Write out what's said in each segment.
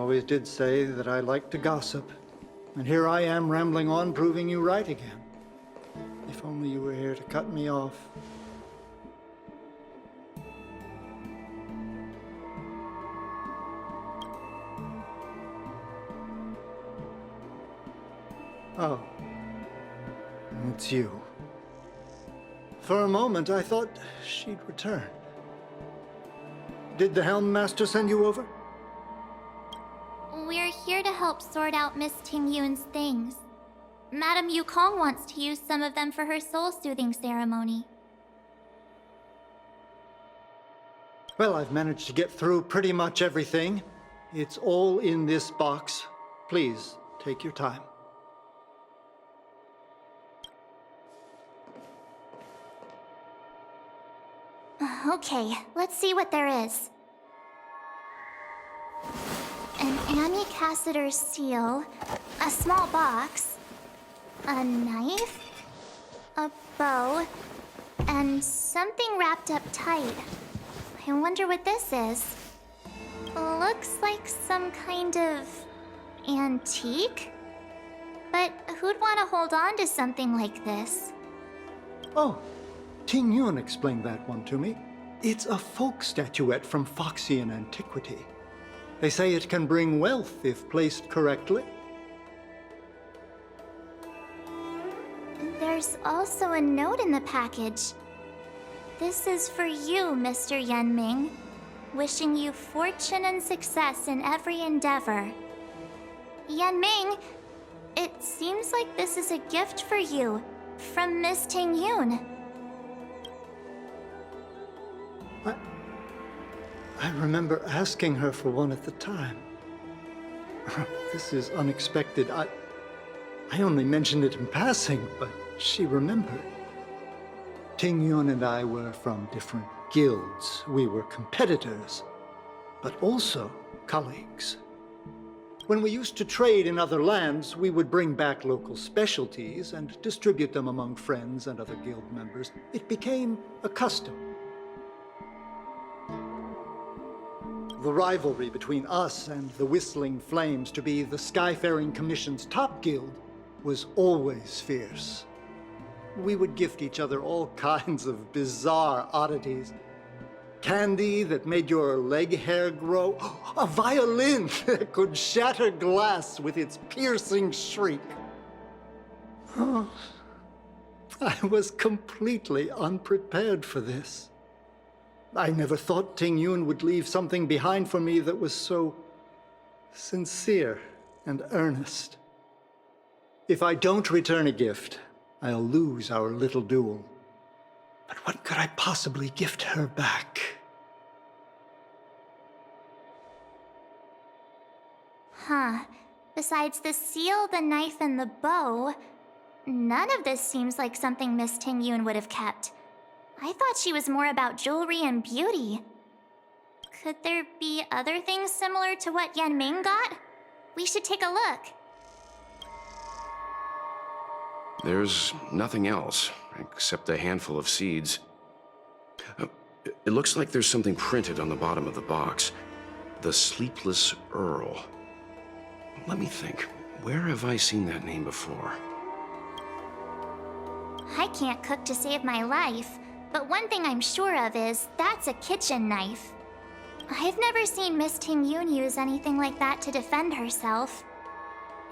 always did say that I like to gossip. And here I am rambling on, proving you right again. If only you were here to cut me off. Oh, it's you. For a moment, I thought she'd return. Did the Helm Master send you over? We're here to help sort out Miss Ting Yun's things. Madame Yukong wants to use some of them for her soul-soothing ceremony. Well, I've managed to get through pretty much everything. It's all in this box. Please, take your time. Okay, let's see what there is. An Amicassator seal, a small box, a knife, a bow, and something wrapped up tight. I wonder what this is. Looks like some kind of antique? But who'd want to hold on to something like this? Oh, Ting Yun explained that one to me. It's a folk statuette from Foxian antiquity. They say it can bring wealth if placed correctly. There's also a note in the package. This is for you, Mr. Yenming. Wishing you fortune and success in every endeavor. Yenming, it seems like this is a gift for you from Miss Ting Yun. I remember asking her for one at the time. This is unexpected. I only mentioned it in passing, but she remembered. Ting Yun and I were from different guilds. We were competitors, but also colleagues. When we used to trade in other lands, we would bring back local specialties and distribute them among friends and other guild members. It became a custom. The rivalry between us and the Whistling Flames to be the Skyfaring Commission's top guild was always fierce. We would gift each other all kinds of bizarre oddities. Candy that made your leg hair grow. A violin that could shatter glass with its piercing shriek. Oh, I was completely unprepared for this. I never thought Ting Yun would leave something behind for me that was so sincere and earnest. If I don't return a gift, I'll lose our little duel. But what could I possibly gift her back? Huh. Besides the seal, the knife, and the bow, none of this seems like something Miss Ting Yun would have kept. I thought she was more about jewelry and beauty. Could there be other things similar to what Yenming got? We should take a look. There's nothing else, except a handful of seeds. It looks like there's something printed on the bottom of the box. The Sleepless Earl. Let me think. Where have I seen that name before? I can't cook to save my life, but one thing I'm sure of is that's a kitchen knife. I've never seen Miss Ting Yun use anything like that to defend herself.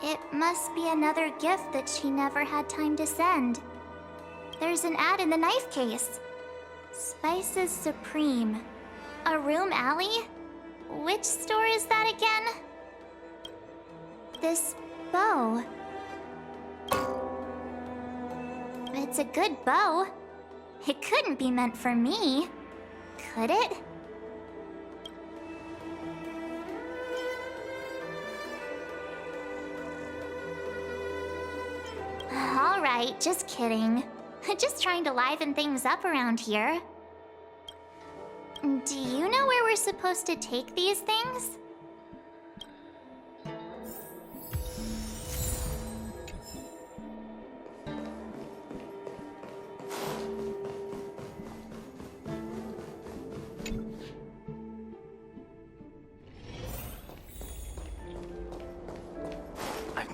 It must be another gift that she never had time to send. There's an ad in the knife case. Spices Supreme. A room alley? Which store is that again? This bow. It's a good bow. It couldn't be meant for me, could it? All right, just kidding. Just trying to liven things up around here. Do you know where we're supposed to take these things?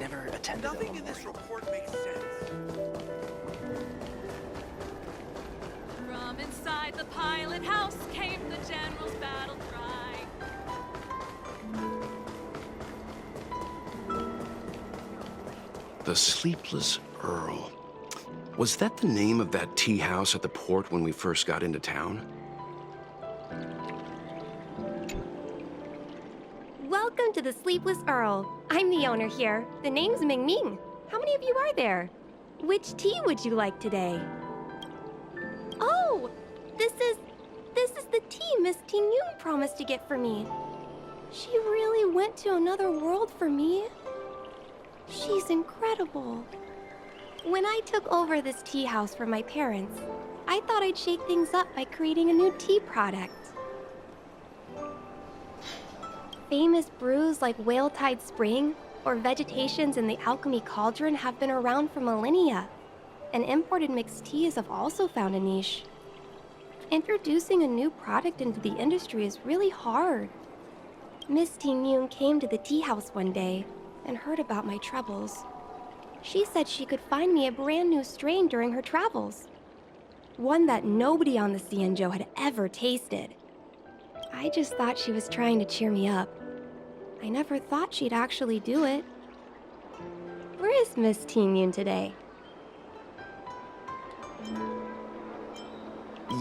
never attended Nothing a in this memorial. report makes sense. From inside the pilot house came the general's battle cry. The Sleepless Earl. Was that the name of that tea house at the port when we first got into town? Welcome to the Sleepless Earl. I'm the owner here. The name's Ming Ming. How many of you are there? Which tea would you like today? Oh, this is the tea Miss Ting Yun promised to get for me. She really went to another world for me. She's incredible. When I took over this tea house from my parents, I thought I'd shake things up by creating a new tea product. Famous brews like Whale Tide Spring or Vegetations in the Alchemy Cauldron have been around for millennia, and imported mixed teas have also found a niche. Introducing a new product into the industry is really hard. Miss Ting Yun came to the tea house one day and heard about my troubles. She said she could find me a brand new strain during her travels, one that nobody on the Xianzhou had ever tasted. I just thought she was trying to cheer me up. I never thought she'd actually do it. Where is Miss Ting Yun today?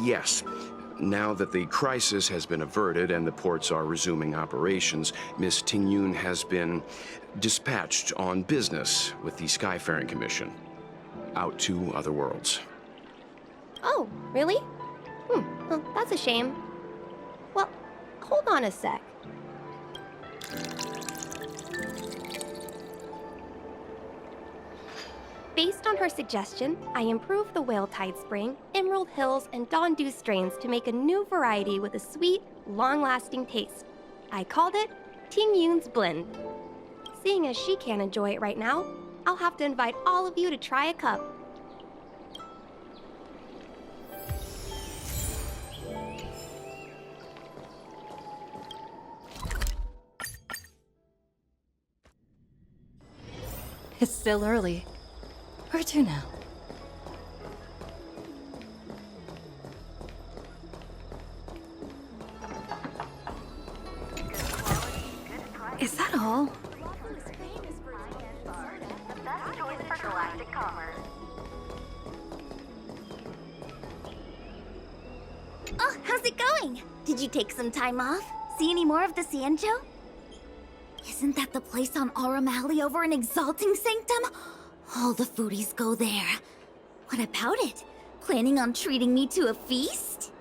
Yes. Now that the crisis has been averted and the ports are resuming operations, Miss Ting Yun has been dispatched on business with the Skyfaring Commission, out to other worlds. Oh, really? Well, that's a shame. Well, hold on a sec. Based on her suggestion, I improved the Whale Tide Spring, Emerald Hills, and Dawn Dew strains to make a new variety with a sweet, long-lasting taste. I called it Ting Yun's Blend. Seeing as she can't enjoy it right now, I'll have to invite all of you to try a cup. It's still early. Where to now? Is that all? Oh, how's it going? Did you take some time off? See any more of the Xianzhou? Isn't that the place on Aurum Alley over in Exalting Sanctum? All the foodies go there. What about it? Planning on treating me to a feast?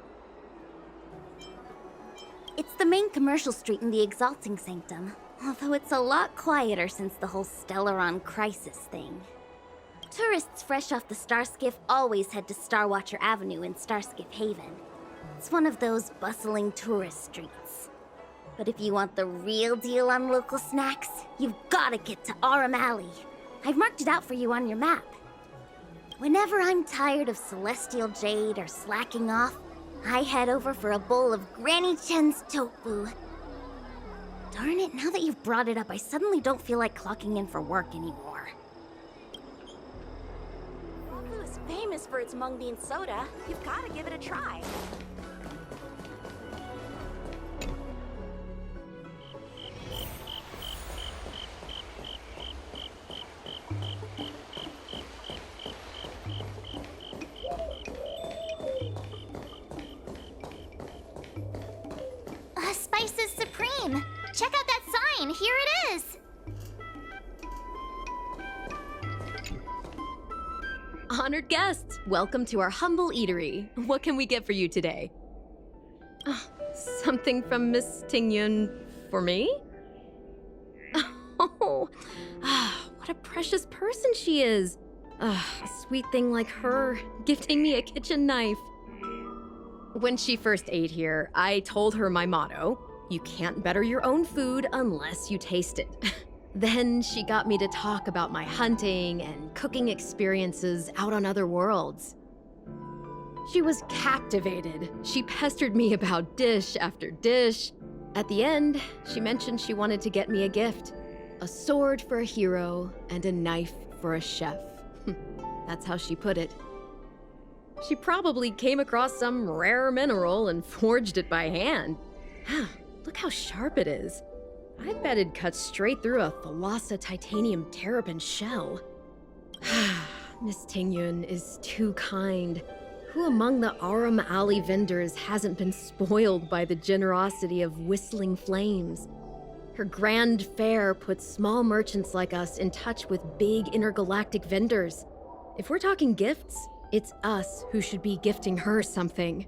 It's the main commercial street in the Exalting Sanctum, although it's a lot quieter since the whole Stellaron crisis thing. Tourists fresh off the Starskiff always head to Starwatcher Avenue in Starskiff Haven. It's one of those bustling tourist streets. But if you want the real deal on local snacks, you've gotta get to Aurum Alley. I've marked it out for you on your map. Whenever I'm tired of Celestial Jade or slacking off, I head over for a bowl of Granny Chen's tofu. Darn it, now that you've brought it up, I suddenly don't feel like clocking in for work anymore. Oulu is famous for its mung bean soda. You've gotta give it a try. Spices Supreme! Check out that sign! Here it is! Honored guests, welcome to our humble eatery. What can we get for you today? Something from Miss Ting Yun for me? Oh, what a precious person she is. A sweet thing like her, gifting me a kitchen knife. When she first ate here, I told her my motto: you can't better your own food unless you taste it. Then she got me to talk about my hunting and cooking experiences out on other worlds. She was captivated. She pestered me about dish after dish. At the end, she mentioned she wanted to get me a gift. A sword for a hero, and a knife for a chef. That's how she put it. She probably came across some rare mineral and forged it by hand. Look how sharp it is. I bet it'd cut straight through a Thalassa titanium terrapin shell. Miss Tingyun is too kind. Who among the Aram Alley vendors hasn't been spoiled by the generosity of whistling flames? Her grand fare puts small merchants like us in touch with big intergalactic vendors. If we're talking gifts, it's us who should be gifting her something.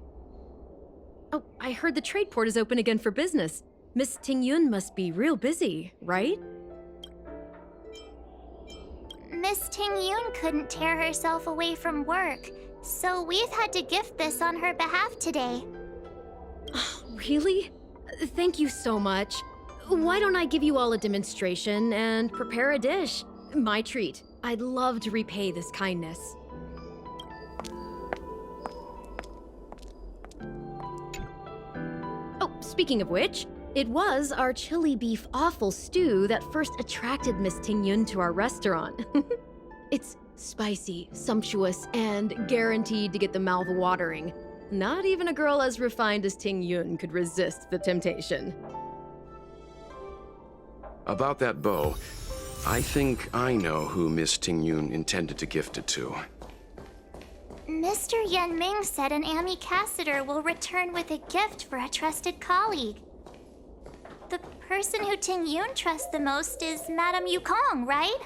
Oh, I heard the trade port is open again for business. Miss Tingyun must be real busy, right? Miss Tingyun couldn't tear herself away from work, so we've had to gift this on her behalf today. Oh, really? Thank you so much. Why don't I give you all a demonstration and prepare a dish? My treat. I'd love to repay this kindness. Oh, speaking of which, it was our chili beef offal stew that first attracted Miss Tingyun to our restaurant. It's spicy, sumptuous, and guaranteed to get the mouth watering. Not even a girl as refined as Tingyun could resist the temptation. About that bow, I think I know who Miss Tingyun intended to gift it to. Mr. Yen Ming said an ambassador will return with a gift for a trusted colleague. The person who Tingyun trusts the most is Madame Yukong, right?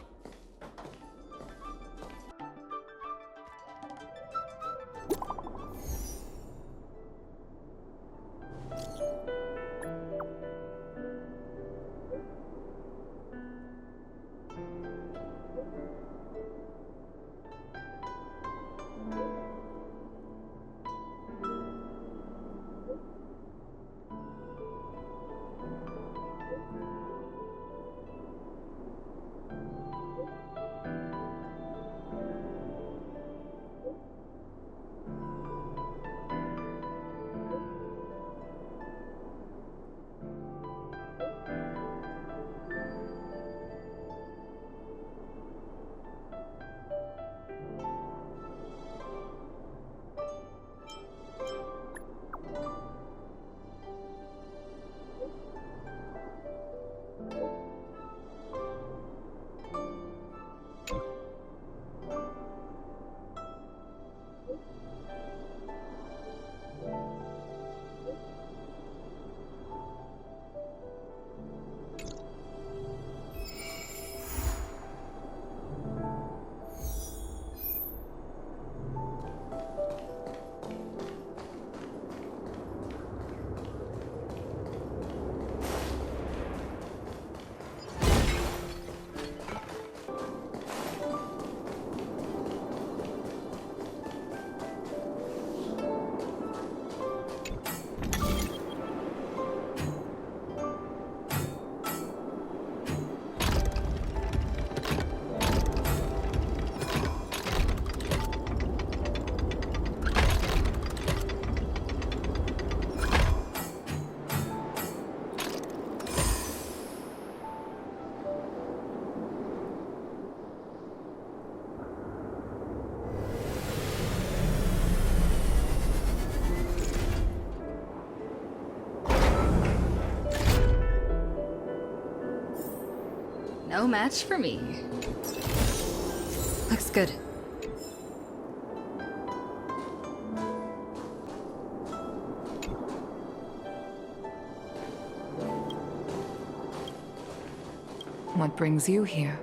No match for me. Looks good. What brings you here?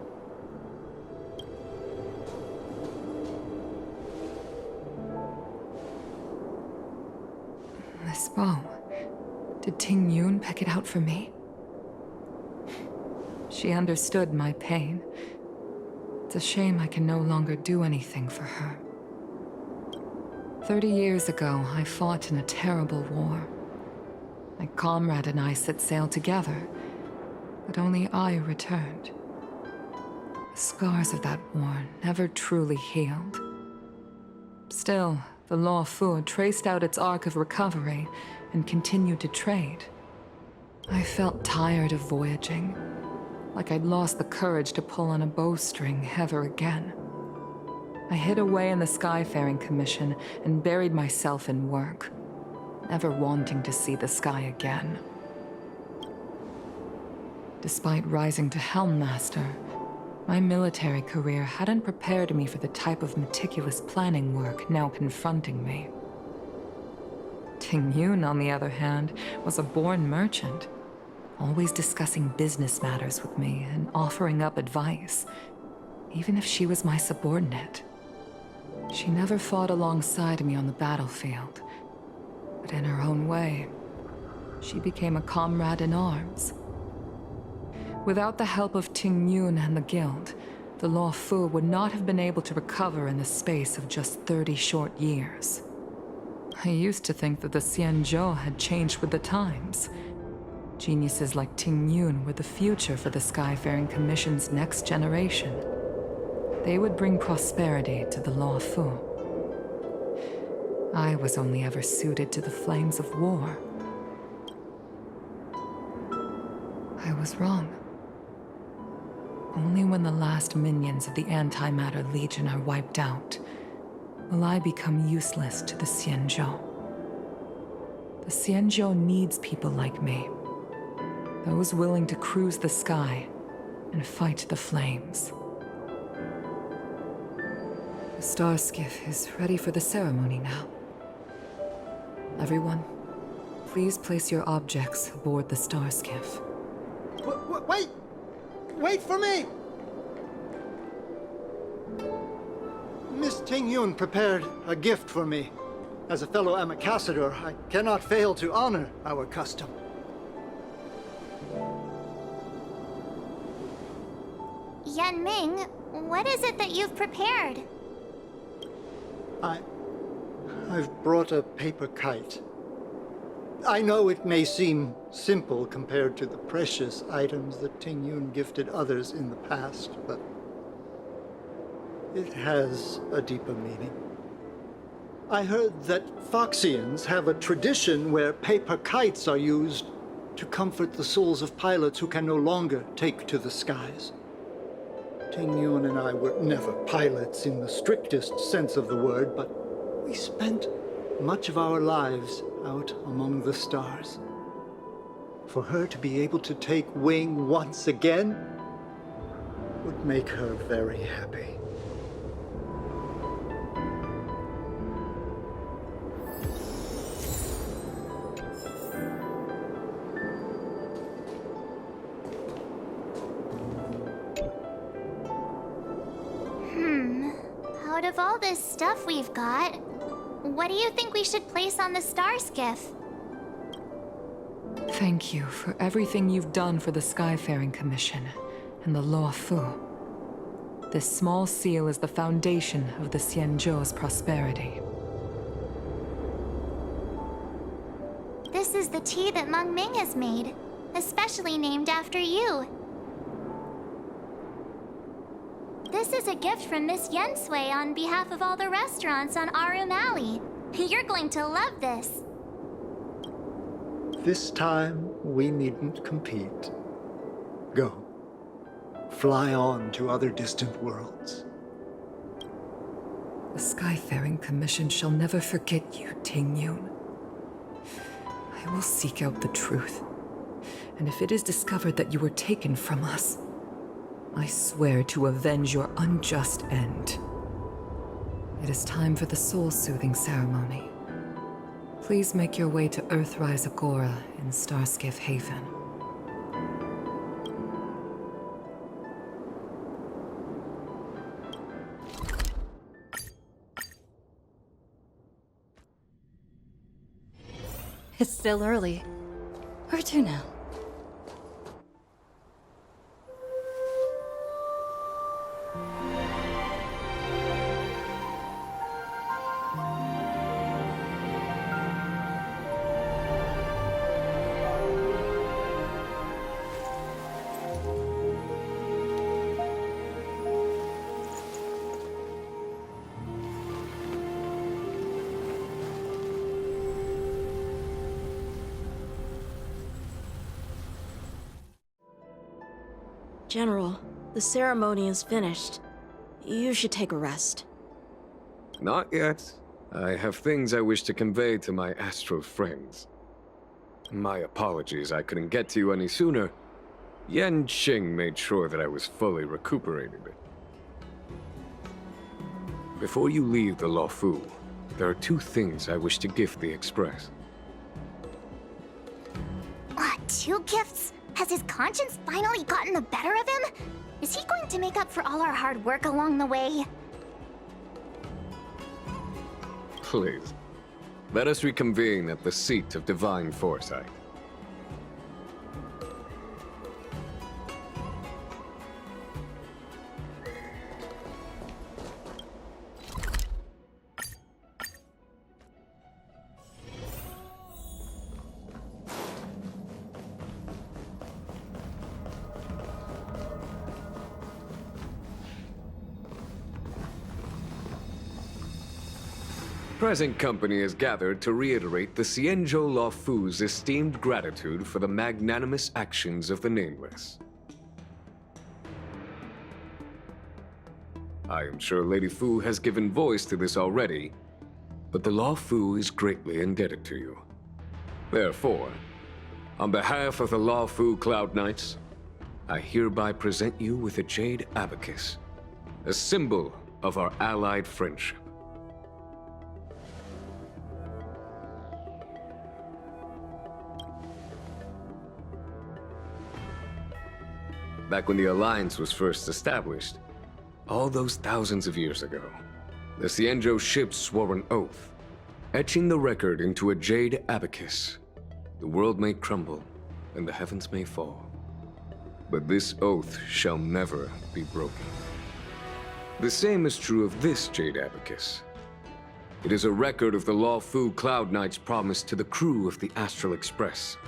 This bow. Did Tingyun pick it out for me? She understood my pain. It's a shame I can no longer do anything for her. 30 years ago, I fought in a terrible war. My comrade and I set sail together, but only I returned. The scars of that war never truly healed. Still, the Law Fu traced out its arc of recovery and continued to trade. I felt tired of voyaging. like I'd lost the courage to pull on a bowstring ever again. I hid away in the Skyfaring Commission and buried myself in work, never wanting to see the sky again. Despite rising to Helm Master, my military career hadn't prepared me for the type of meticulous planning work now confronting me. Ting Yun, on the other hand, was a born merchant, always discussing business matters with me and offering up advice, even if she was my subordinate. She never fought alongside me on the battlefield, but in her own way, she became a comrade in arms. Without the help of Ting Yun and the Guild, the Law Fu would not have been able to recover in the space of just 30 short years. I used to think that the Xianzhou had changed with the times. Geniuses like Ting Yun were the future for the Skyfaring Commission's next generation. They would bring prosperity to the Law Fu. I was only ever suited to the flames of war. I was wrong. Only when the last minions of the Antimatter Legion are wiped out will I become useless to the Xianzhou. The Xianzhou needs people like me, those willing to cruise the sky and fight the flames. The star skiff is ready for the ceremony now. Everyone, please place your objects aboard the star skiff. Wait! Wait for me! Miss Ting Yun prepared a gift for me. As a fellow ambassador, I cannot fail to honor our custom. Yan Ming, what is it that you've prepared? I've brought a paper kite. I know it may seem simple compared to the precious items that Ting Yun gifted others in the past, but it has a deeper meaning. I heard that Foxians have a tradition where paper kites are used to comfort the souls of pilots who can no longer take to the skies. Ting Yun and I were never pilots in the strictest sense of the word, but we spent much of our lives out among the stars. For her to be able to take wing once again would make her very happy. Out of all this stuff we've got, what do you think we should place on the star skiff? Thank you for everything you've done for the Skyfaring Commission and the Law Fu. This small seal is the foundation of the Xianzhou's prosperity. This is the tea that Meng Ming has made, especially named after you. This is a gift from Miss Yen Sui on behalf of all the restaurants on Arum Alley. You're going to love this. This time, we needn't compete. Go. Fly on to other distant worlds. The Skyfaring Commission shall never forget you, Ting Yun. I will seek out the truth. And if it is discovered that you were taken from us, I swear to avenge your unjust end. It is time for the soul-soothing ceremony. Please make your way to Earthrise Agora in Starskiff Haven. It's still early. Where to now? General, the ceremony is finished. You should take a rest. Not yet. I have things I wish to convey to my astral friends. My apologies I couldn't get to you any sooner. Yan Qing made sure that I was fully recuperated. Before you leave the Luofu, there are 2 things I wish to gift the Express. 2 gifts? Has his conscience finally gotten the better of him? Is he going to make up for all our hard work along the way? Please, let us reconvene at the seat of divine foresight. Present company is gathered to reiterate the Xianzhou Luofu's esteemed gratitude for the magnanimous actions of the Nameless. I am sure Lady Fu has given voice to this already, but the Luofu is greatly indebted to you. Therefore, on behalf of the Luofu Cloud Knights, I hereby present you with a jade abacus, a symbol of our allied friendship. Back when the Alliance was first established, all those thousands of years ago, the Xianzhou ships swore an oath, etching the record into a jade abacus. The world may crumble, and the heavens may fall, but this oath shall never be broken. The same is true of this jade abacus. It is a record of the Luofu Cloud Knight's promise to the crew of the Astral Express.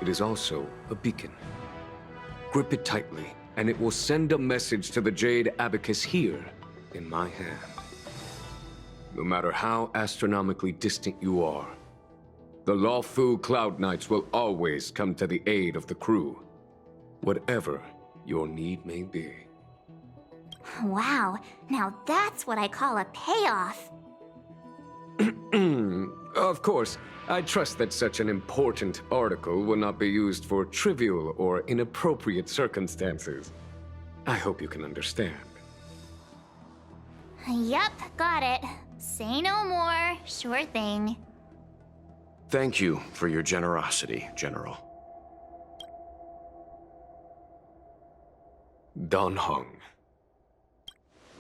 It is also a beacon. Grip it tightly, and it will send a message to the jade abacus here, in my hand. No matter how astronomically distant you are, the Luofu Cloud Knights will always come to the aid of the crew, whatever your need may be. Wow, now that's what I call a payoff. Of course, I trust that such an important article will not be used for trivial or inappropriate circumstances. I hope you can understand. Yep, got it. Say no more. Sure thing. Thank you for your generosity, General. Dan Heng.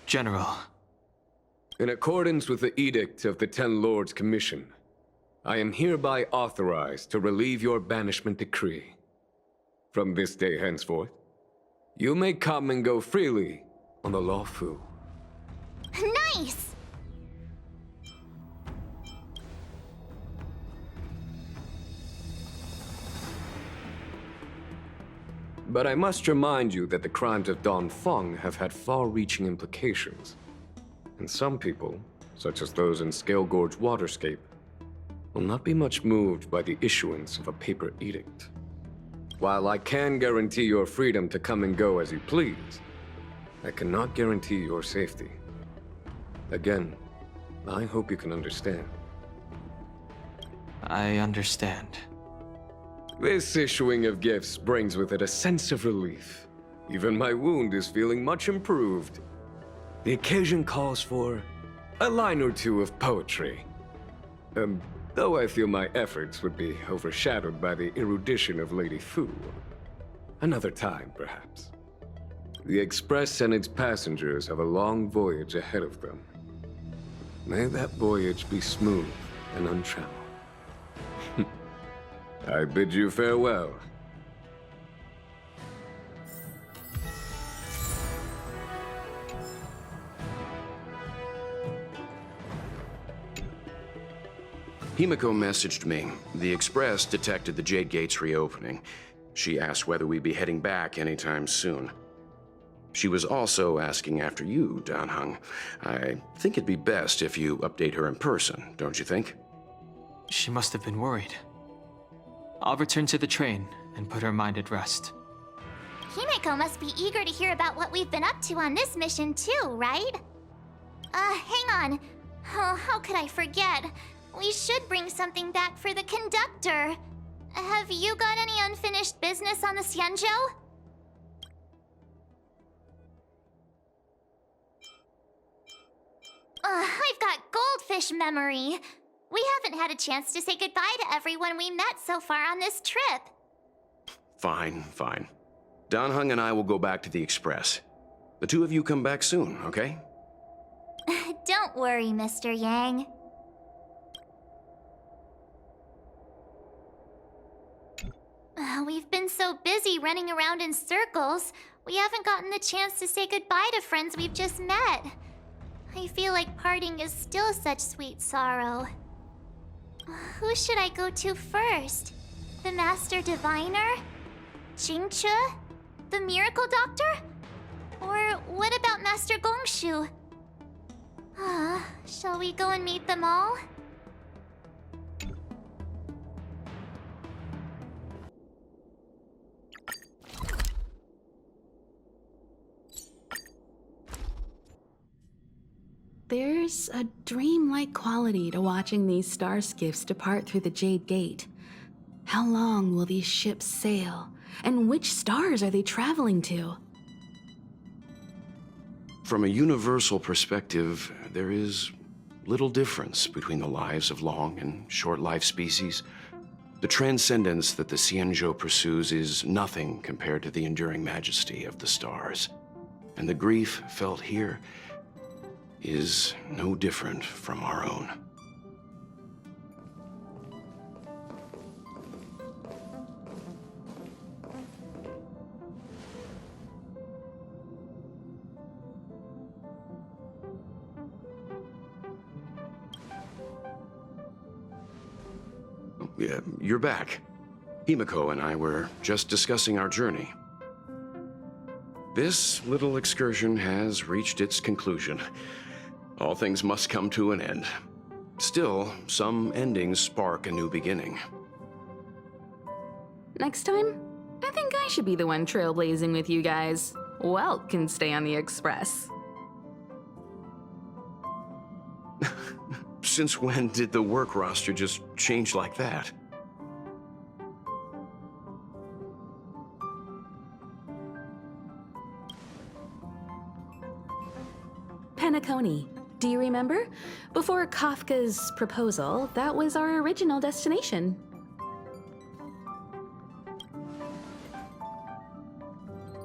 General. In accordance with the Edict of the Ten Lords Commission, I am hereby authorized to relieve your banishment decree. From this day henceforth, you may come and go freely on the Luofu. Nice! But I must remind you that the crimes of Dongfeng have had far-reaching implications. And some people, such as those in Scale Gorge Waterscape, will not be much moved by the issuance of a paper edict. While I can guarantee your freedom to come and go as you please, I cannot guarantee your safety. Again, I hope you can understand. I understand. This issuing of gifts brings with it a sense of relief. Even my wound is feeling much improved. The occasion calls for a line or 2 of poetry. Though I feel my efforts would be overshadowed by the erudition of Lady Fu. Another time, perhaps. The Express and its passengers have a long voyage ahead of them. May that voyage be smooth and untrammeled. I bid you farewell. Himiko messaged me. The Express detected the Jade Gates reopening. She asked whether we'd be heading back anytime soon. She was also asking after you, Dan Heng. I think it'd be best if you update her in person, don't you think? She must have been worried. I'll return to the train and put her mind at rest. Himeko must be eager to hear about what we've been up to on this mission too, right? Hang on. Oh, how could I forget? We should bring something back for the conductor. Have you got any unfinished business on the Xianzhou? I've got goldfish memory. We haven't had a chance to say goodbye to everyone we met so far on this trip. Fine, fine. Danheng and I will go back to the Express. The two of you come back soon, okay? Don't worry, Mr. Yang. We've been so busy running around in circles, we haven't gotten the chance to say goodbye to friends we've just met. I feel like parting is still such sweet sorrow. Who should I go to first? The Master Diviner? Jingche? The Miracle Doctor? Or what about Master Gongshu? Shall we go and meet them all? There's a dreamlike quality to watching these star skiffs depart through the Jade Gate. How long will these ships sail? And which stars are they traveling to? From a universal perspective, there is little difference between the lives of long and short-lived species. The transcendence that the Xianzhou pursues is nothing compared to the enduring majesty of the stars. And the grief felt here is no different from our own. Yeah, you're back. Himeko and I were just discussing our journey. This little excursion has reached its conclusion. All things must come to an end. Still, some endings spark a new beginning. Next time, I think I should be the one trailblazing with you guys. Welt can stay on the Express. Since when did the work roster just change like that? PENACONY. Do you remember? Before Kafka's proposal, that was our original destination.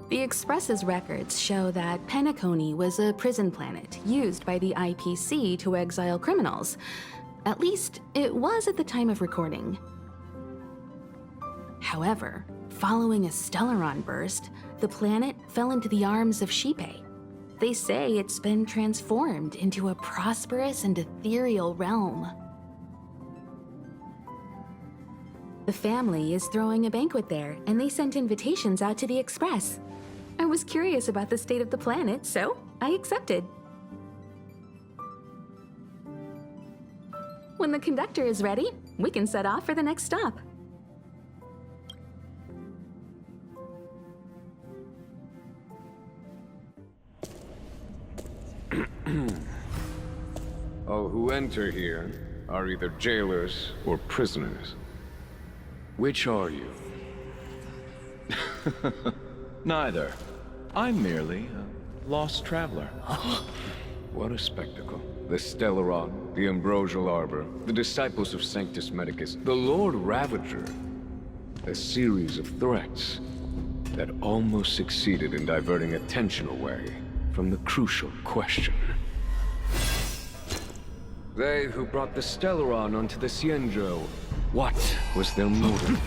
The Express's records show that PENACONY was a prison planet used by the IPC to exile criminals. At least, it was at the time of recording. However, following a Stellaron burst, the planet fell into the arms of Shipe. They say it's been transformed into a prosperous and ethereal realm. The family is throwing a banquet there, and they sent invitations out to the Express. I was curious about the state of the planet, so I accepted. When the conductor is ready, we can set off for the next stop. All who enter here are either jailers or prisoners. Which are you? Neither. I'm merely a lost traveler. What a spectacle. The Stellaron, the Ambrosial Arbor, the Disciples of Sanctus Medicus, the Lord Ravager. A series of threats that almost succeeded in diverting attention away from the crucial question. They who brought the Stellaron onto the Xianzhou, what was their motive?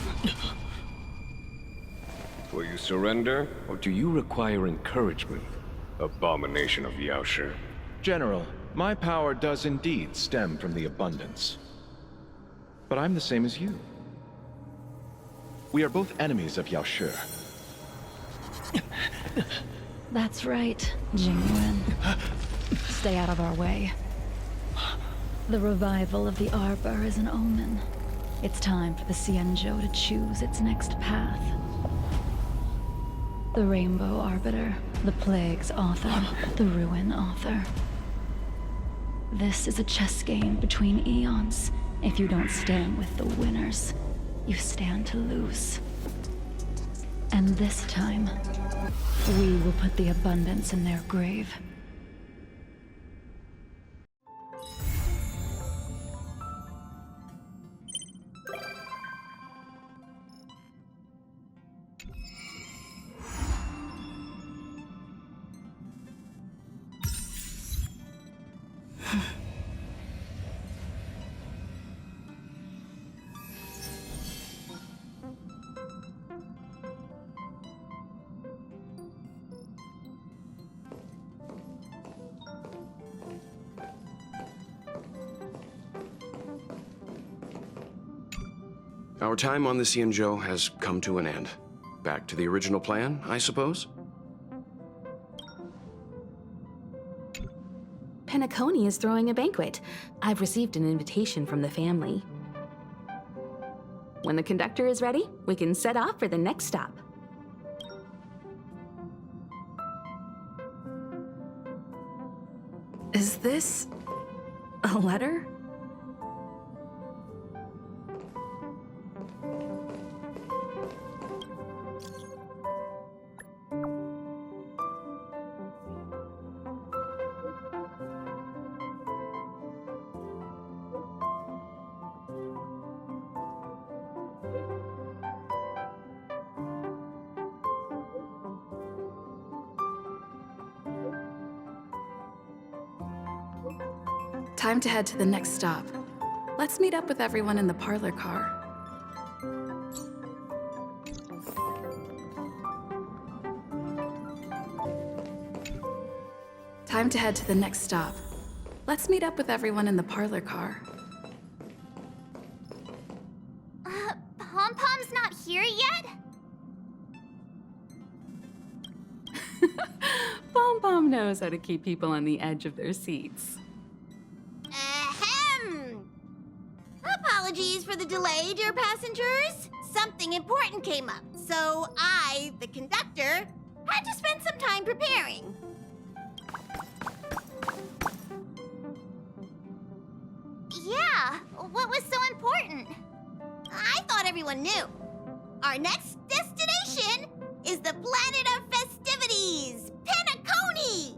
Will you surrender, or do you require encouragement? Abomination of Yaoshi. General, my power does indeed stem from the abundance. But I'm the same as you. We are both enemies of Yaoshi. That's right, Jingwen. Stay out of our way. The revival of the Arbor is an omen. It's time for the Xianzhou to choose its next path. The Rainbow Arbiter, the Plague's author, the Ruin author. This is a chess game between eons. If you don't stand with the winners, you stand to lose. And this time, we will put the abundance in their grave. Our time on the Xianzhou has come to an end. Back to the original plan, I suppose? PENACONY is throwing a banquet. I've received an invitation from the family. When the conductor is ready, we can set off for the next stop. Is this a letter? Time to head to the next stop. Let's meet up with everyone in the parlor car. Time to head to the next stop. Let's meet up with everyone in the parlor car. Pom-Pom's not here yet? Pom-Pom knows how to keep people on the edge of their seats. Ahem! Apologies for the delay, dear passengers. Something important came up, so I, the conductor, had to spend some time preparing. Yeah, what was so important? I thought everyone knew. Our next destination is the planet of festivities, PENACONY!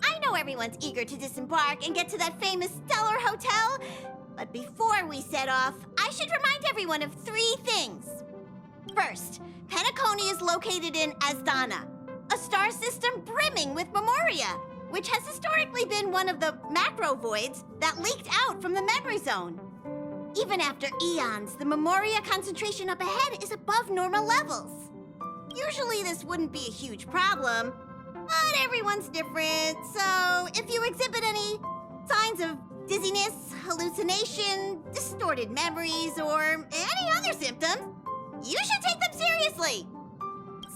I know everyone's eager to disembark and get to that famous Stellar Hotel, but before we set off, I should remind everyone of 3 things. First, PENACONY is located in Astana, a star system brimming with Memoria, which has historically been one of the macro voids that leaked out from the memory zone. Even after eons, the Memoria concentration up ahead is above normal levels. Usually this wouldn't be a huge problem, but everyone's different, so if you exhibit any signs of dizziness, hallucination, distorted memories, or any other symptoms, you should take them seriously.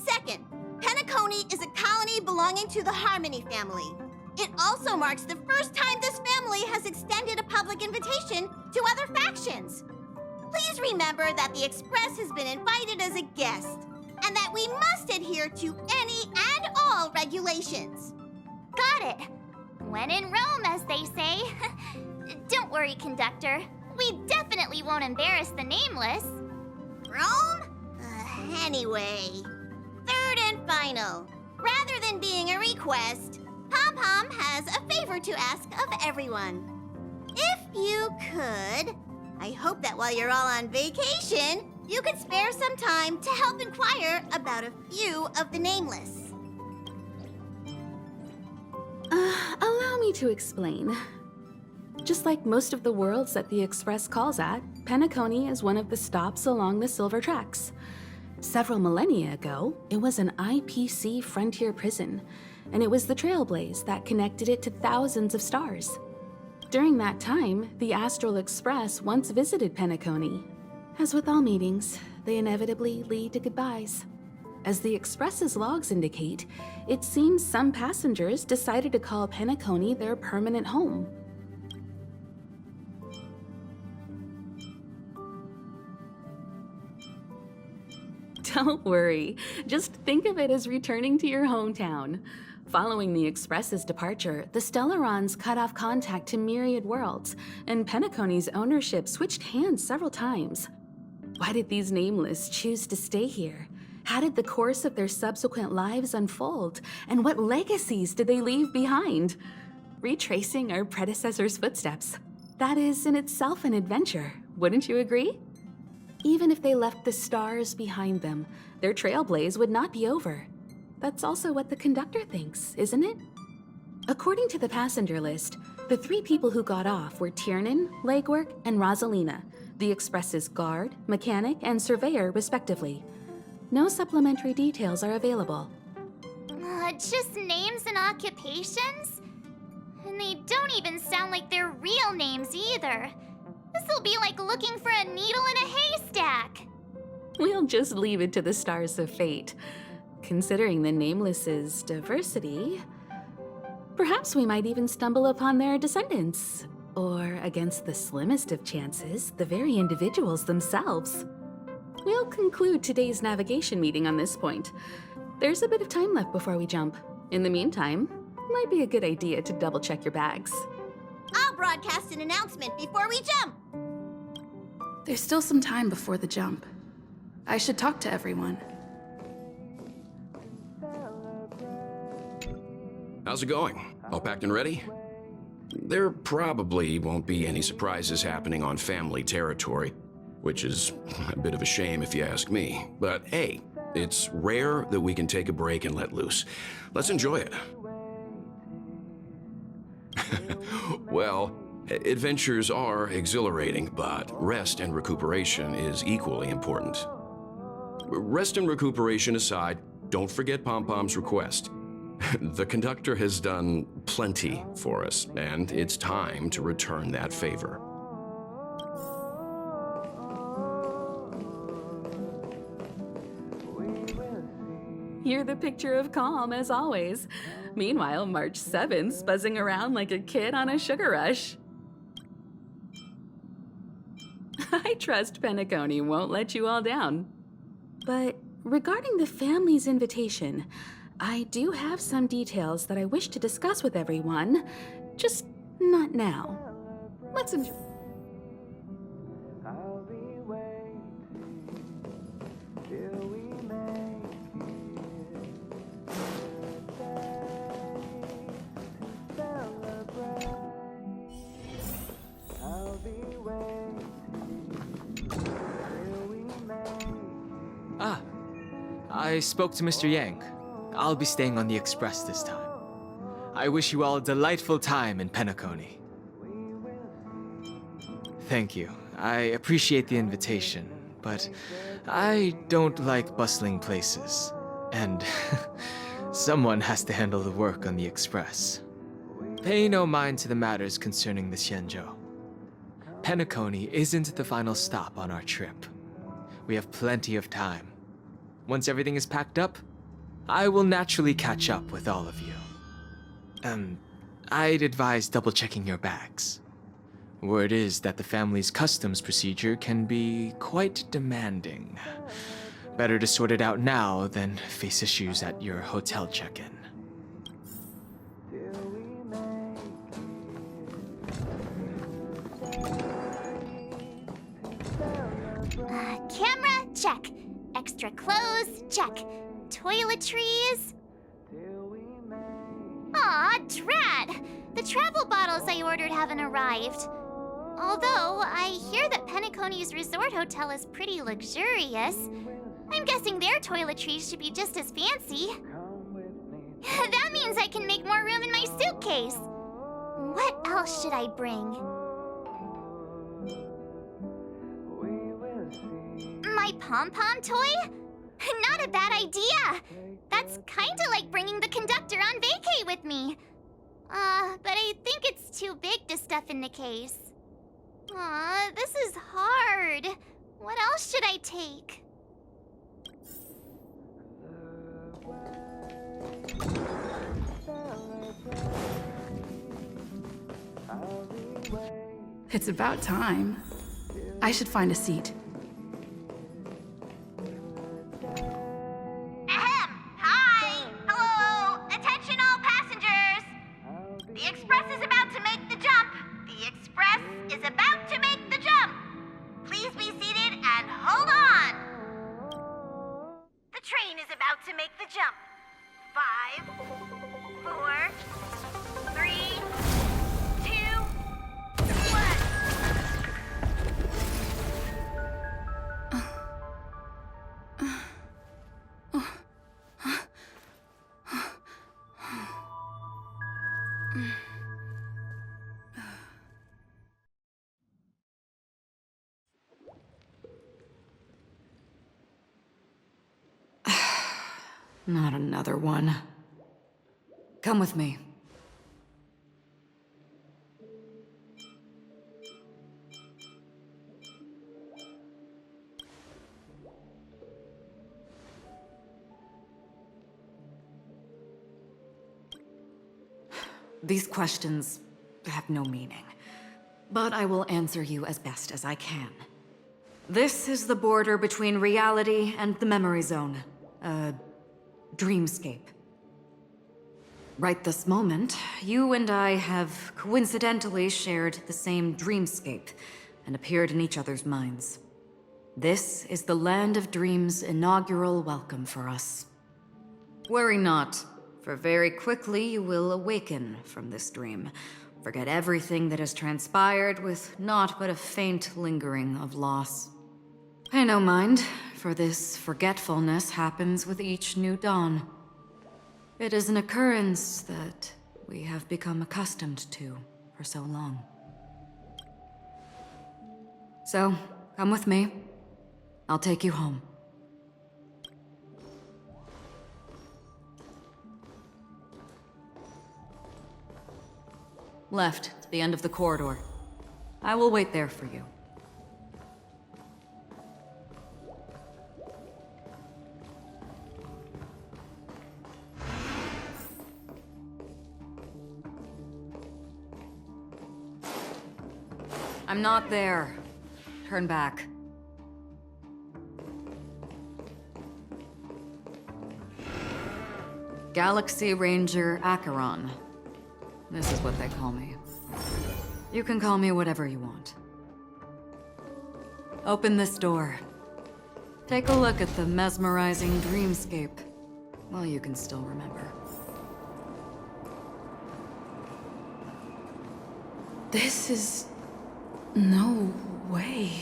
Second, PENACONY is a colony belonging to the Harmony family. It also marks the first time this family has extended a public invitation to other factions. Please remember that the Express has been invited as a guest, and that we must adhere to any and all regulations. Got it. When in Rome, as they say. Don't worry, conductor. We definitely won't embarrass the nameless. Rome? Anyway, third and final. Rather than being a request, Pom-Pom has a favor to ask of everyone. If you could, I hope that while you're all on vacation, you could spare some time to help inquire about a few of the nameless. Allow me to explain. Just like most of the worlds that the Express calls at, PENACONY is one of the stops along the Silver Tracks. Several millennia ago, it was an IPC frontier prison, and it was the Trailblazers that connected it to thousands of stars. During that time, the Astral Express once visited PENACONY. As with all meetings, they inevitably lead to goodbyes. As the Express's logs indicate, it seems some passengers decided to call PENACONY their permanent home. Don't worry. Just think of it as returning to your hometown. Following the Express's departure, the Stellarons cut off contact to myriad worlds, and PENACONY's ownership switched hands several times. Why did these Nameless choose to stay here? How did the course of their subsequent lives unfold? And what legacies did they leave behind? Retracing our predecessors' footsteps. That is in itself an adventure, wouldn't you agree? Even if they left the stars behind them, their trailblaze would not be over. That's also what the conductor thinks, isn't it? According to the passenger list, the 3 people who got off were Tiernan, Legwork, and Rosalina, the Express's guard, mechanic, and surveyor, respectively. No supplementary details are available. Just names and occupations? And they don't even sound like their real names either. This'll be like looking for a needle in a haystack. We'll just leave it to the stars of fate. Considering the Nameless's diversity, perhaps we might even stumble upon their descendants. Or, against the slimmest of chances, the very individuals themselves. We'll conclude today's navigation meeting on this point. There's a bit of time left before we jump. In the meantime, might be a good idea to double-check your bags. I'll broadcast an announcement before we jump. There's still some time before the jump. I should talk to everyone. How's it going? All packed and ready? There probably won't be any surprises happening on family territory, which is a bit of a shame if you ask me. But hey, it's rare that we can take a break and let loose. Let's enjoy it. Well, adventures are exhilarating, but rest and recuperation is equally important. Rest and recuperation aside, don't forget Pom-Pom's request. The conductor has done plenty for us, and it's time to return that favor. You're the picture of calm, as always. Meanwhile, March 7th's buzzing around like a kid on a sugar rush. I trust PENACONY won't let you all down. But regarding the family's invitation, I do have some details that I wish to discuss with everyone, just not now. Let's enjoy. I spoke to Mr. Yang. I'll be staying on the Express this time. I wish you all a delightful time in PENACONY. Thank you. I appreciate the invitation, but I don't like bustling places. And someone has to handle the work on the Express. Pay no mind to the matters concerning the Xianzhou. PENACONY isn't the final stop on our trip. We have plenty of time. Once everything is packed up, I will naturally catch up with all of you. I'd advise double-checking your bags. Word is that the family's customs procedure can be quite demanding. Better to sort it out now than face issues at your hotel check-in. Camera, check. Extra clothes, check. Toiletries. Aw, drat! The travel bottles I ordered haven't arrived. Although, I hear that PENACONY's resort hotel is pretty luxurious. I'm guessing their toiletries should be just as fancy. That means I can make more room in my suitcase. What else should I bring? My pom-pom toy? Not a bad idea! That's kinda like bringing the conductor on vacay with me. But I think it's too big to stuff in the case. This is hard. What else should I take? It's about time. I should find a seat. about to make the jump. 5, 4, 3, 2, Not another one. Come with me. These questions have no meaning, but I will answer you as best as I can. This is the border between reality and the memory zone. Dreamscape. Right this moment, you and I have coincidentally shared the same dreamscape and appeared in each other's minds. This is the Land of Dreams' inaugural welcome for us. Worry not, for very quickly you will awaken from this dream. Forget everything that has transpired with naught but a faint lingering of loss. Pay no mind, for this forgetfulness happens with each new dawn. It is an occurrence that we have become accustomed to for so long. So, come with me. I'll take you home. Left, to the end of the corridor. I will wait there for you. I'm not there. Turn back. Galaxy Ranger Acheron. This is what they call me. You can call me whatever you want. Open this door. Take a look at the mesmerizing dreamscape while you can still remember. This is... no way.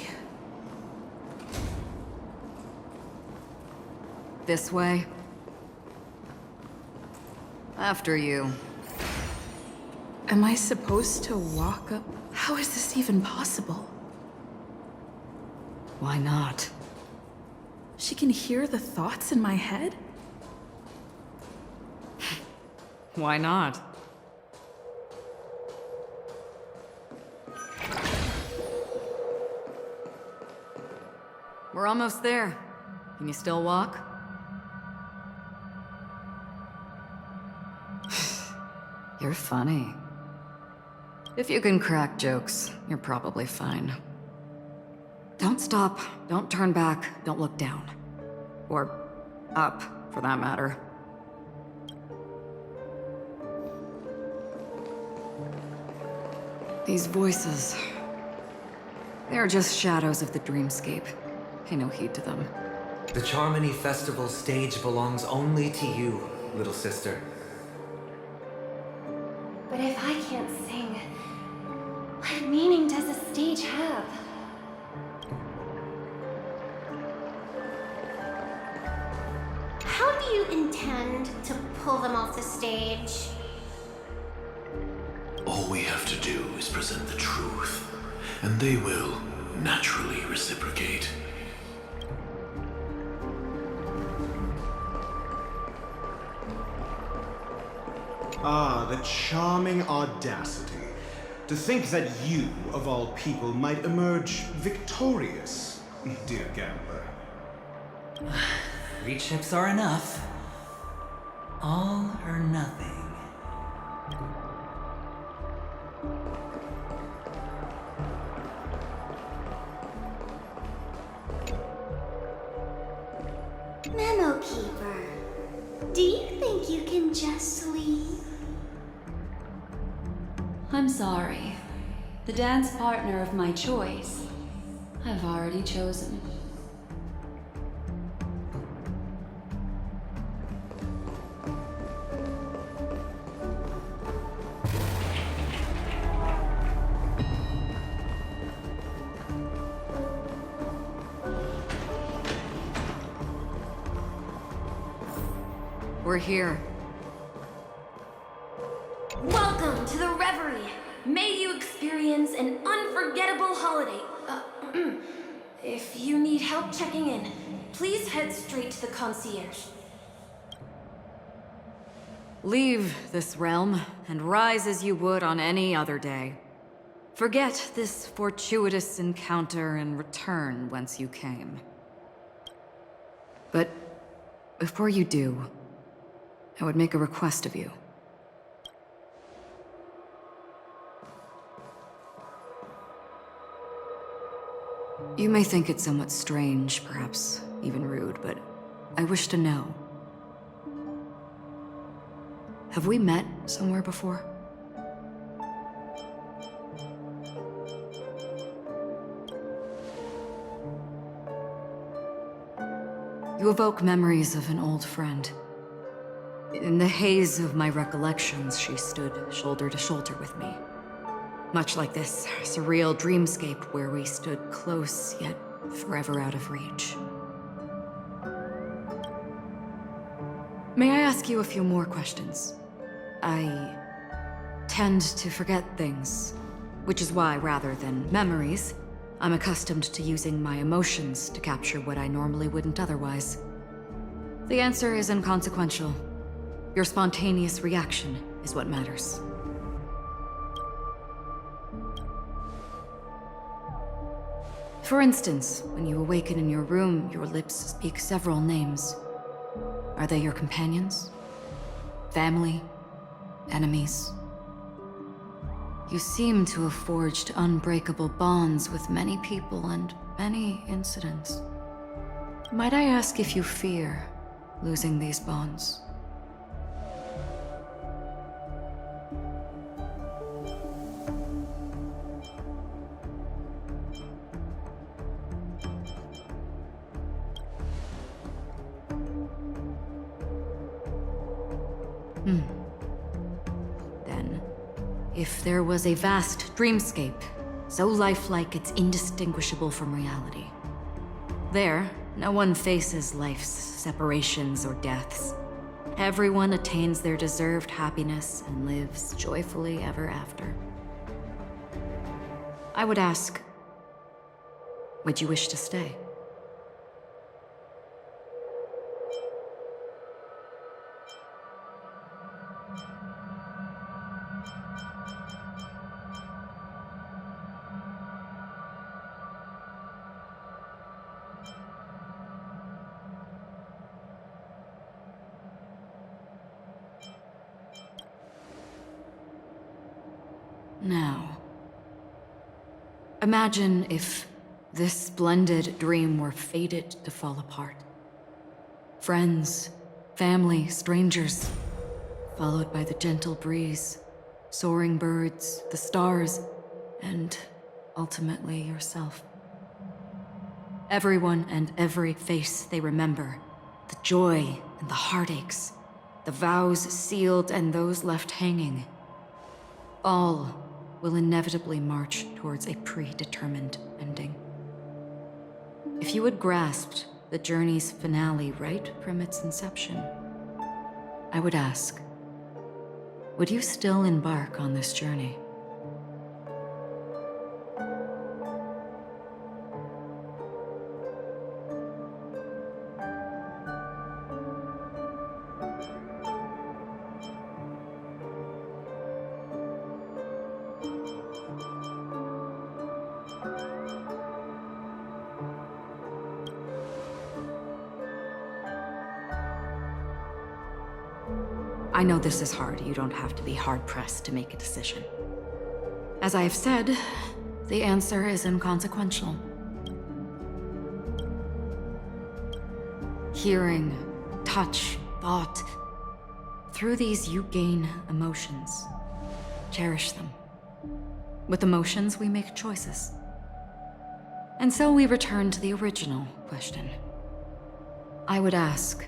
This way. After you. Am I supposed to walk up? How is this even possible? Why not? She can hear the thoughts in my head? Why not? We're almost there. Can you still walk? You're funny. If you can crack jokes, you're probably fine. Don't stop, don't turn back, don't look down. Or up, for that matter. These voices... they're just shadows of the dreamscape. Pay no heed to them. The Charmony Festival stage belongs only to you, little sister. But if I can't sing, what meaning does a stage have? How do you intend to pull them off the stage? All we have to do is present the truth, and they will naturally reciprocate. Ah, the charming audacity. To think that you, of all people, might emerge victorious, dear gambler. 3 chips are enough. All or nothing. Memo Keeper, do you think you can just leave? I'm sorry. The dance partner of my choice, I've already chosen. We're here. Welcome to the Reverie. May you experience an unforgettable holiday. If you need help checking in, please head straight to the concierge. Leave this realm and rise as you would on any other day. Forget this fortuitous encounter and return whence you came. But before you do, I would make a request of you. You may think it somewhat strange, perhaps even rude, but I wish to know. Have we met somewhere before? You evoke memories of an old friend. In the haze of my recollections, she stood shoulder to shoulder with me. Much like this surreal dreamscape where we stood close, yet forever out of reach. May I ask you a few more questions? I tend to forget things, which is why, rather than memories, I'm accustomed to using my emotions to capture what I normally wouldn't otherwise. The answer is inconsequential. Your spontaneous reaction is what matters. For instance, when you awaken in your room, your lips speak several names. Are they your companions? Family? Enemies? You seem to have forged unbreakable bonds with many people and many incidents. Might I ask if you fear losing these bonds? Then, if there was a vast dreamscape, so lifelike it's indistinguishable from reality, there, no one faces life's separations or deaths. Everyone attains their deserved happiness and lives joyfully ever after. I would ask, would you wish to stay? Now, imagine if this splendid dream were fated to fall apart. Friends, family, strangers, followed by the gentle breeze, soaring birds, the stars, and ultimately yourself. Everyone and every face they remember, the joy and the heartaches, the vows sealed and those left hanging, all will inevitably march towards a predetermined ending. If you had grasped the journey's finale right from its inception, I would ask, would you still embark on this journey? I know this is hard. You don't have to be hard-pressed to make a decision. As I have said, the answer is inconsequential. Hearing, touch, thought. Through these, you gain emotions. Cherish them. With emotions, we make choices. And so we return to the original question. I would ask,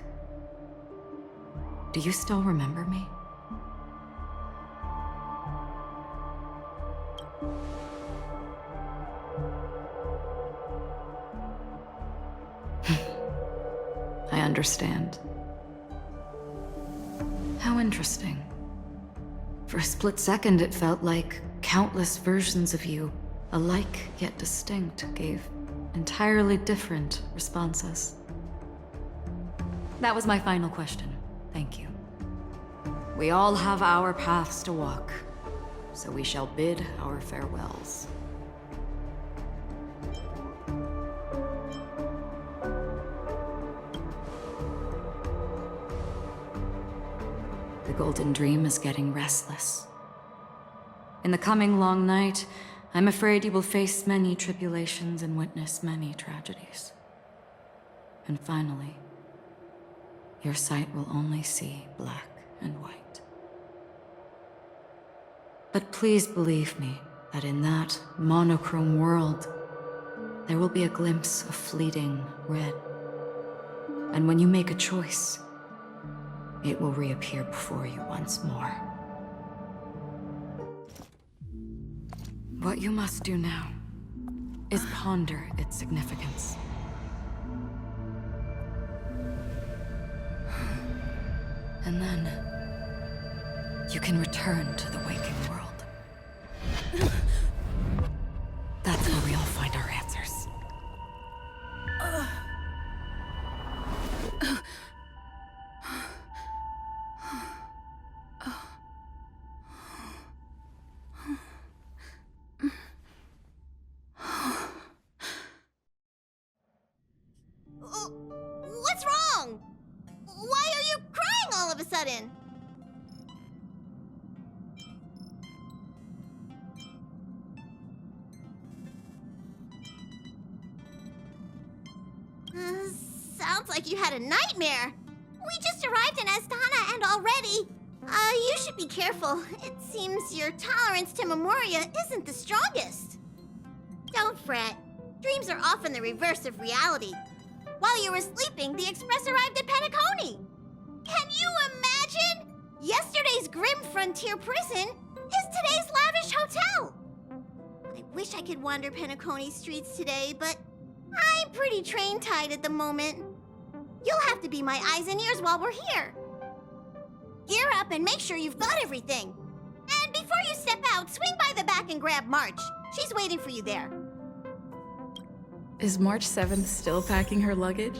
do you still remember me? I understand. How interesting. For a split second, it felt like countless versions of you, alike yet distinct, gave entirely different responses. That was my final question. Thank you. We all have our paths to walk, so we shall bid our farewells. The Golden Dream is getting restless. In the coming long night, I'm afraid you will face many tribulations and witness many tragedies. And finally, your sight will only see black and white. But please believe me that in that monochrome world, there will be a glimpse of fleeting red. And when you make a choice, it will reappear before you once more. What you must do now is ponder its significance. And then you can return to the waking world. That's where we all find our answers. What's wrong? Why are you crying all of a sudden? Sounds like you had a nightmare. We just arrived in Astana and already... you should be careful. It seems your tolerance to Memoria isn't the strongest. Don't fret. Dreams are often the reverse of reality. While you were sleeping, the Express arrived at PENACONY. Can you imagine? Yesterday's grim frontier prison is today's lavish hotel. I wish I could wander PENACONY streets today, but I'm pretty train-tied at the moment. You'll have to be my eyes and ears while we're here. Gear up and make sure you've got everything. And before you step out, swing by the back and grab March. She's waiting for you there. Is March 7th still packing her luggage?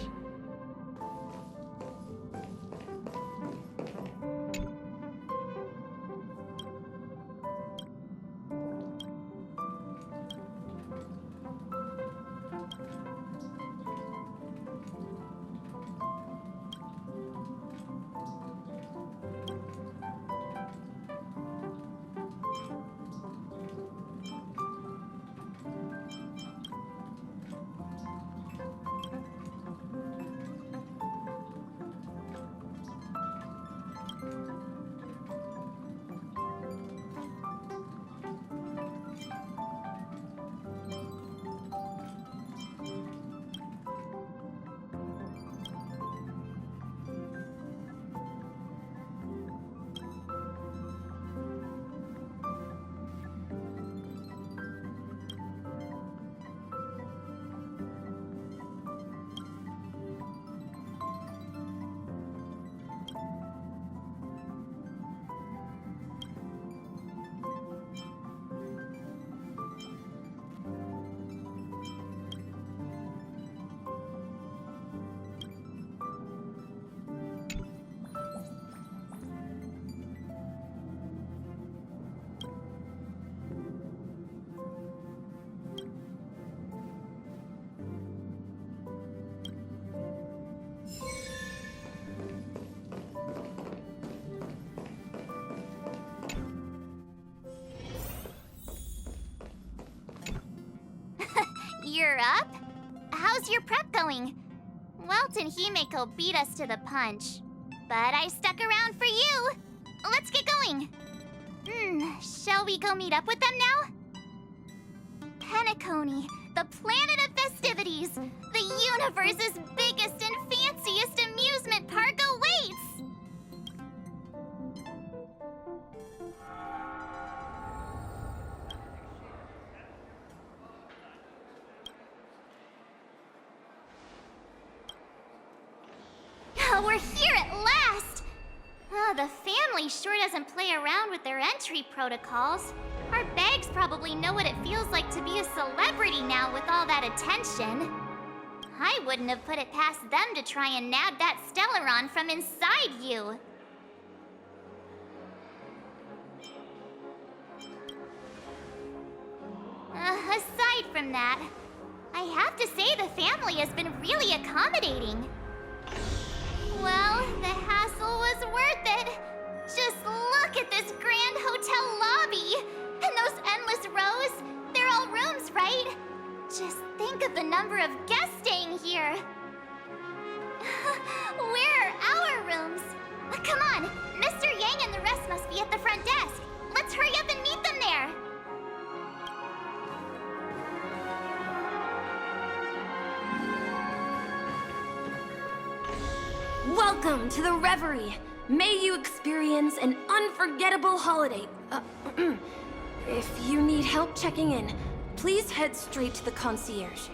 You're up? How's your prep going? Welt and Himeko beat us to the punch, but I stuck around for you. Let's get going. Shall we go meet up with them now? PENACONY, the planet of festivities, the universe's biggest and fanciest amusement park awaits! We're here at last! The family sure doesn't play around with their entry protocols. Our bags probably know what it feels like to be a celebrity now with all that attention. I wouldn't have put it past them to try and nab that Stellaron from inside you. Aside from that, I have to say the family has been really accommodating. Well, the hassle was worth it. Just look at this grand hotel lobby. And those endless rows. They're all rooms, right? Just think of the number of guests staying here. Where are our rooms? Come on, Mr. Yang and the rest must be at the front desk. Let's hurry up and meet them there. Welcome to the Reverie. May you experience an unforgettable holiday. If you need help checking in, please head straight to the concierge.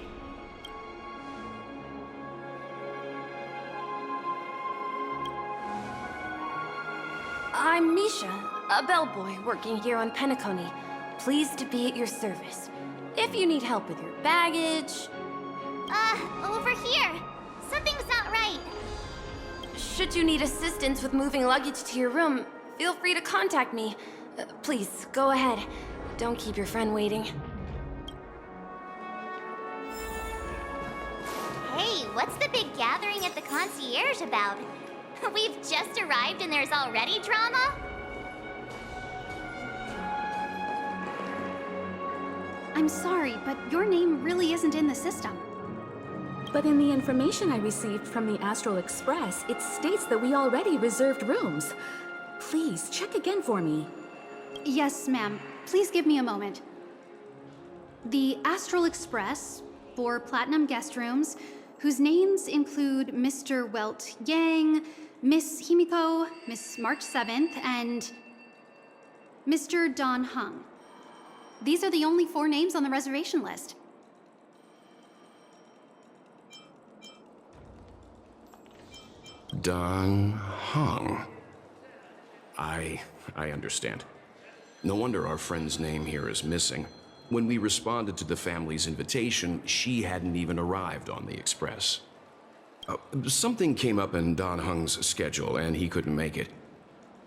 I'm Misha, a bellboy working here on PENACONY. Pleased to be at your service. If you need help with your baggage... Over here. Something's not right. Should you need assistance with moving luggage to your room, feel free to contact me. Please, go ahead. Don't keep your friend waiting. Hey, what's the big gathering at the concierge about? We've just arrived and there's already drama? I'm sorry, but your name really isn't in the system. But in the information I received from the Astral Express, it states that we already reserved rooms. Please, check again for me. Yes, ma'am. Please give me a moment. The Astral Express, 4 platinum guest rooms, whose names include Mr. Welt Yang, Miss Himiko, Miss March 7th, and Mr. Don Hung. These are the only 4 names on the reservation list. Don Hung. I understand. No wonder our friend's name here is missing. When we responded to the family's invitation, she hadn't even arrived on the Express. Something came up in Don Hung's schedule, and he couldn't make it.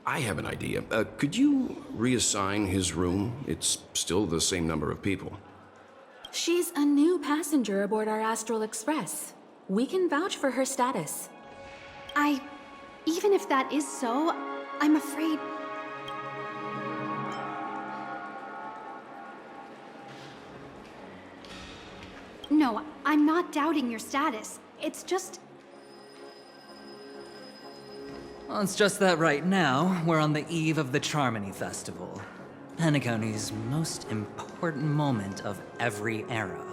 I have an idea. Could you reassign his room? It's still the same number of people. She's a new passenger aboard our Astral Express. We can vouch for her status. Even if that is so, I'm afraid... No, I'm not doubting your status. It's just... Well, it's just that right now, we're on the eve of the Charmony Festival. PENACONY's most important moment of every era.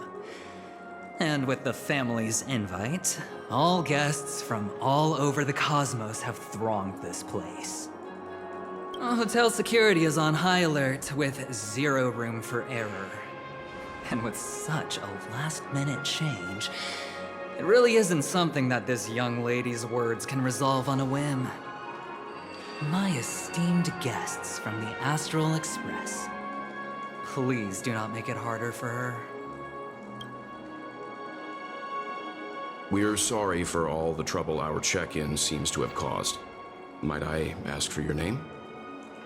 And with the family's invite, all guests from all over the cosmos have thronged this place. Hotel security is on high alert with 0 room for error. And with such a last-minute change, it really isn't something that this young lady's words can resolve on a whim. My esteemed guests from the Astral Express, please do not make it harder for her. We're sorry for all the trouble our check-in seems to have caused. Might I ask for your name?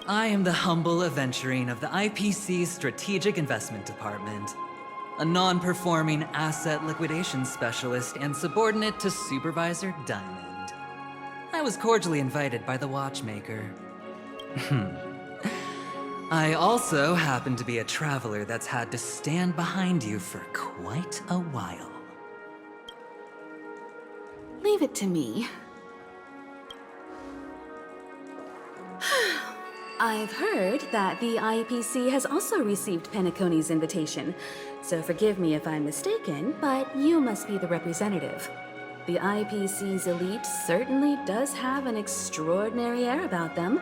I am the humble aventurine of the IPC's Strategic Investment Department, a non-performing asset liquidation specialist and subordinate to Supervisor Diamond. I was cordially invited by the watchmaker. I also happen to be a traveler that's had to stand behind you for quite a while. Leave it to me. I've heard that the IPC has also received PENACONY's invitation, so forgive me if I'm mistaken, but you must be the representative. The IPC's elite certainly does have an extraordinary air about them.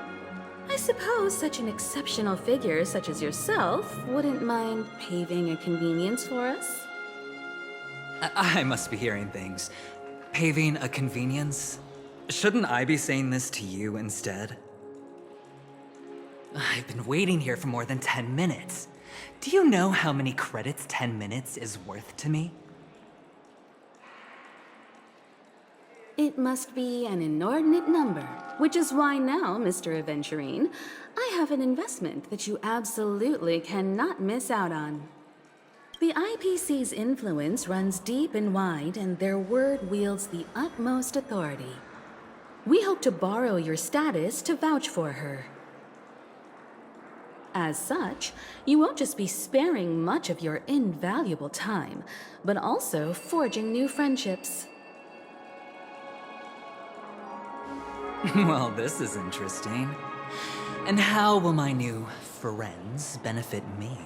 I suppose such an exceptional figure such as yourself wouldn't mind paving a convenience for us? I must be hearing things. Paving a convenience? Shouldn't I be saying this to you instead? I've been waiting here for more than 10 minutes. Do you know how many credits 10 minutes is worth to me? It must be an inordinate number, which is why now, Mr. Aventurine, I have an investment that you absolutely cannot miss out on. The IPC's influence runs deep and wide, and their word wields the utmost authority. We hope to borrow your status to vouch for her. As such, you won't just be sparing much of your invaluable time, but also forging new friendships. Well, this is interesting. And how will my new friends benefit me?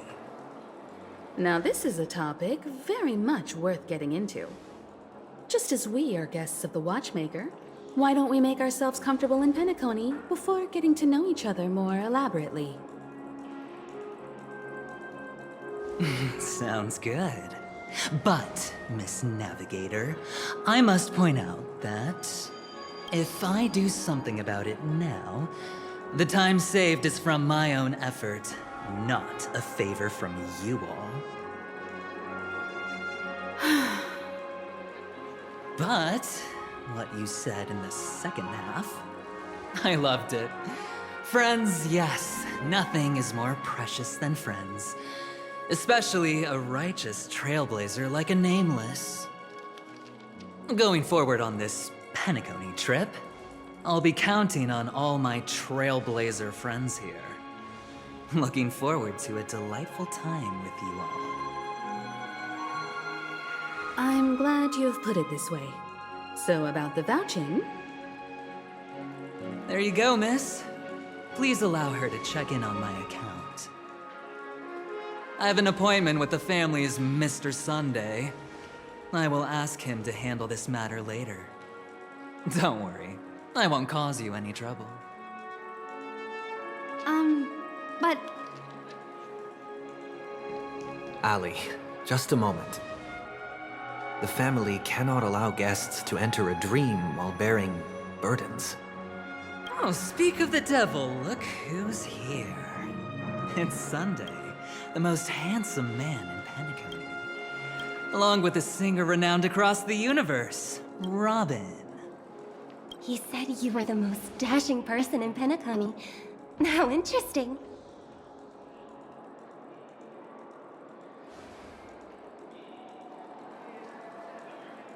Now this is a topic very much worth getting into. Just as we are guests of the Watchmaker, why don't we make ourselves comfortable in PENACONY before getting to know each other more elaborately? Sounds good. But, Miss Navigator, I must point out that if I do something about it now, the time saved is from my own effort, not a favor from you all. But what you said in the second half, I loved it. Friends, yes, nothing is more precious than friends. Especially a righteous trailblazer like a Nameless. Going forward on this PENACONY trip, I'll be counting on all my Trailblazer friends here. Looking forward to a delightful time with you all. I'm glad you've put it this way. So about the vouching... There you go, miss. Please allow her to check in on my account. I have an appointment with the family's Mr. Sunday. I will ask him to handle this matter later. Don't worry, I won't cause you any trouble. But... Ali, just a moment. The family cannot allow guests to enter a dream while bearing burdens. Oh, speak of the devil, look who's here. It's Sunday, the most handsome man in PENACONY. Along with a singer renowned across the universe, Robin. He said you were the most dashing person in PENACONY. How interesting.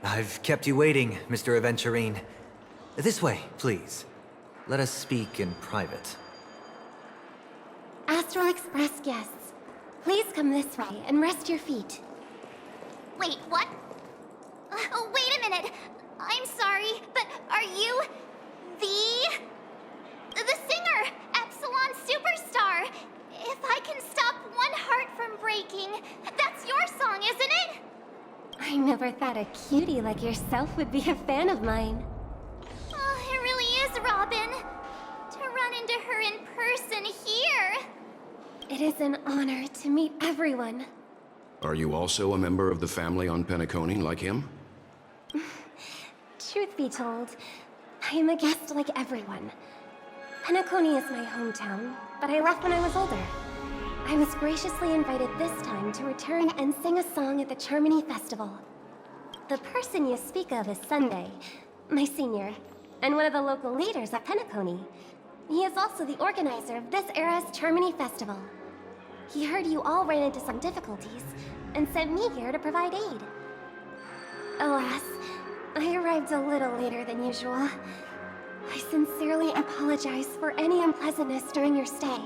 I've kept you waiting, Mr. Aventurine. This way, please. Let us speak in private. Astral Express guests, please come this way and rest your feet. Wait, what? Oh, wait a minute. I'm sorry, but are you the singer, Epsilon Superstar? If I can stop one heart from breaking, that's your song, isn't it? I never thought a cutie like yourself would be a fan of mine. Oh, it really is, Robin. To run into her in person here. It is an honor to meet everyone. Are you also a member of the family on PENACONY like him? Truth be told, I am a guest like everyone. PENACONY is my hometown, but I left when I was older. I was graciously invited this time to return and sing a song at the Charmony Festival. The person you speak of is Sunday, my senior, and one of the local leaders at PENACONY. He is also the organizer of this era's Charmony Festival. He heard you all ran into some difficulties, and sent me here to provide aid. Alas, I arrived a little later than usual. I sincerely apologize for any unpleasantness during your stay.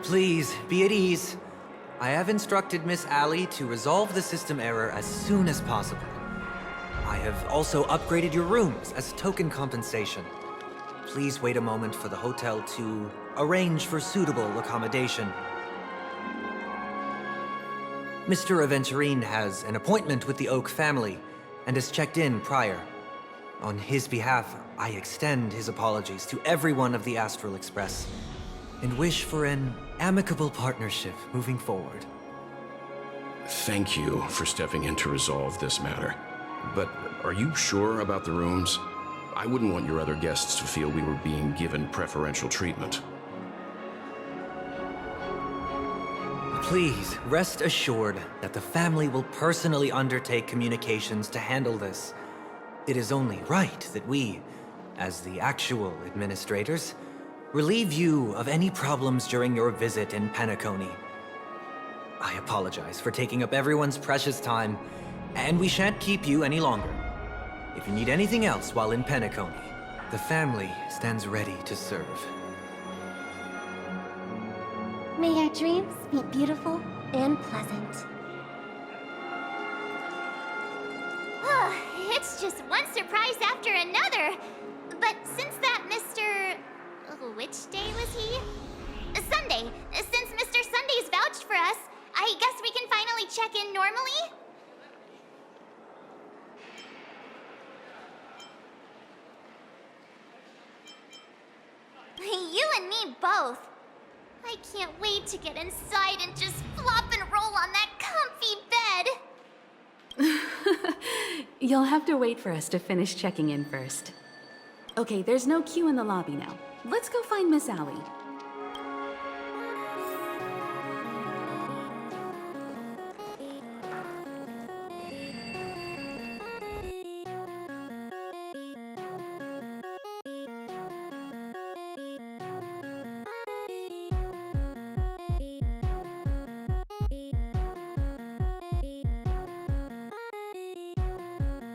Please, be at ease. I have instructed Miss Ali to resolve the system error as soon as possible. I have also upgraded your rooms as token compensation. Please wait a moment for the hotel to arrange for suitable accommodation. Mr. Aventurine has an appointment with the Oak family and has checked in prior. On his behalf, I extend his apologies to everyone of the Astral Express and wish for an amicable partnership moving forward. Thank you for stepping in to resolve this matter. But Are you sure about the rooms? I wouldn't want your other guests to feel we were being given preferential treatment. Please, rest assured that the family will personally undertake communications to handle this. It is only right that we, as the actual administrators, relieve you of any problems during your visit in PENACONY. I apologize for taking up everyone's precious time, and we shan't keep you any longer. If you need anything else while in PENACONY, the family stands ready to serve. May your dreams be beautiful and pleasant. It's just one surprise after another. But since that Mr... which day was he? Sunday. Since Mr. Sunday's vouched for us, I guess we can finally check in normally? You and me both. I can't wait to get inside and just flop and roll on that comfy bed. You'll have to wait for us to finish checking in first. Okay, there's no queue in the lobby now. Let's go find Miss Allie.